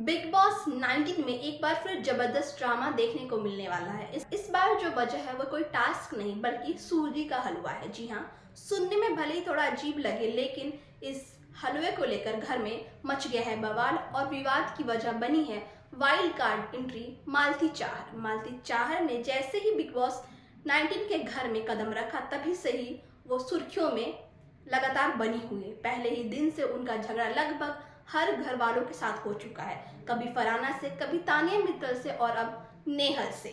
Big boss 19 में एक बार फिर जबरदस्त ड्रामा देखने को मिलने वाला है। इस बार जो वजह है वो कोई टास्क नहीं बल्कि सूजी का हलवा है। जी हाँ, सुनने में भले ही थोड़ा अजीब लगे लेकिन इस हलवे को लेकर घर में मच गया है बवाल और विवाद की वजह बनी है वाइल्ड कार्ड एंट्री मालती चाहर। मालती चाहर ने जैसे ही बिग बॉस 19 के घर में कदम रखा तभी से ही वो सुर्खियों में लगातार बनी हुई है। पहले ही दिन से उनका झगड़ा लगभग हर घर वालों के साथ हो चुका है, कभी फरहाना से, कभी तानिया मित्तल से और अब नेहल से।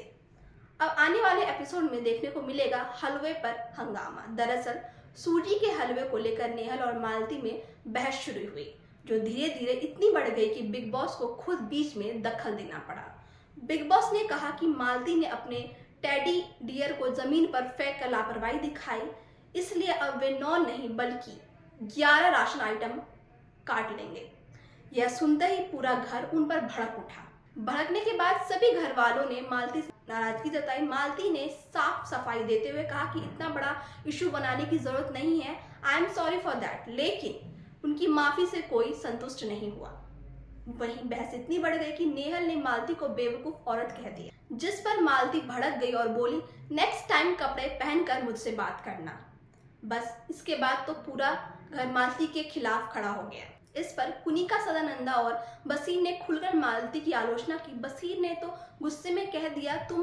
अब आने वाले एपिसोड में देखने को मिलेगा हलवे पर हंगामा। दरअसल सूजी के हलवे को लेकर नेहल और मालती में बहस शुरू हुई, जो धीरे धीरे इतनी बढ़ गई कि बिग बॉस को खुद बीच में दखल देना पड़ा। बिग बॉस ने कहा कि मालती ने अपने टेडी डियर को जमीन पर फेंक कर लापरवाही दिखाई, इसलिए अब वे 9 नहीं बल्कि 11 राशन आइटम काट लेंगे। यह सुनते ही पूरा घर उन पर भड़क उठा। भड़कने के बाद सभी घर वालों ने मालती से नाराजगी जताई। मालती ने साफ सफाई देते हुए कहा कि इतना बड़ा इशू बनाने की जरूरत नहीं है, I am sorry for that. लेकिन उनकी माफी से कोई संतुष्ट नहीं हुआ। वहीं बहस इतनी बढ़ गई कि नेहल ने मालती को बेवकूफ औरत कह दिया, जिस पर मालती भड़क गई और बोली, नेक्स्ट टाइम कपड़े पहनकर मुझसे बात करना। बस इसके बाद तो पूरा घर मालती के खिलाफ खड़ा हो गया। इस पर कुनिका सदानंदा और बसीर ने खुलकर मालती की आलोचना की। बसीर ने तो गुस्से में कह दिया, तुम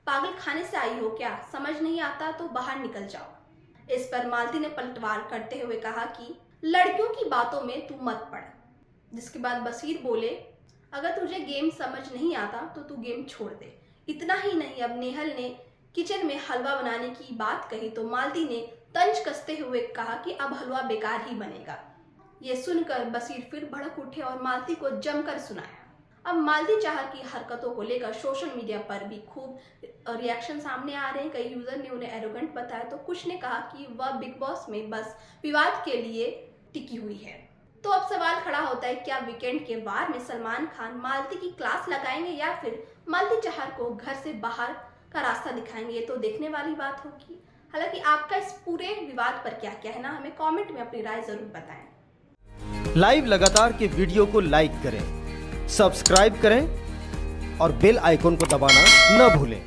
पागल खाने से आई हो क्या? समझ नहीं आता तो बाहर निकल जाओ। इस पर मालती ने पलटवार करते हुए कहा कि लड़कियों की बातों में तू मत पड़। जिसके बाद बसीर बोले, अगर तुझे गेम समझ नहीं आता तो तू गेम छोड़ दे। इतना ही नहीं, अब नेहल ने किचन में हलवा बनाने की बात कही तो मालती ने तंज कसते हुए कहा कि अब हलवा बेकार ही बनेगा। ये सुनकर बसीर फिर भड़क उठे और मालती को जमकर सुनाया। अब मालती चाहर की हरकतों को लेकर सोशल मीडिया पर भी खूब रिएक्शन सामने आ रहे हैं। कई यूजर ने उन्हें एरोगेंट बताया तो कुछ ने कहा कि वह बिग बॉस में बस विवाद के लिए टिकी हुई है। तो अब सवाल खड़ा होता है, क्या वीकेंड के वार में सलमान खान मालती की क्लास लगाएंगे या फिर मालती चाहर को घर से बाहर का रास्ता दिखाएंगे? ये तो देखने वाली बात होगी। हालांकि आपका इस पूरे विवाद पर क्या कहना, हमें कमेंट में अपनी राय जरूर बताएं। लाइव लगातार के वीडियो को लाइक करें, सब्सक्राइब करें और बेल आइकन को दबाना न भूलें।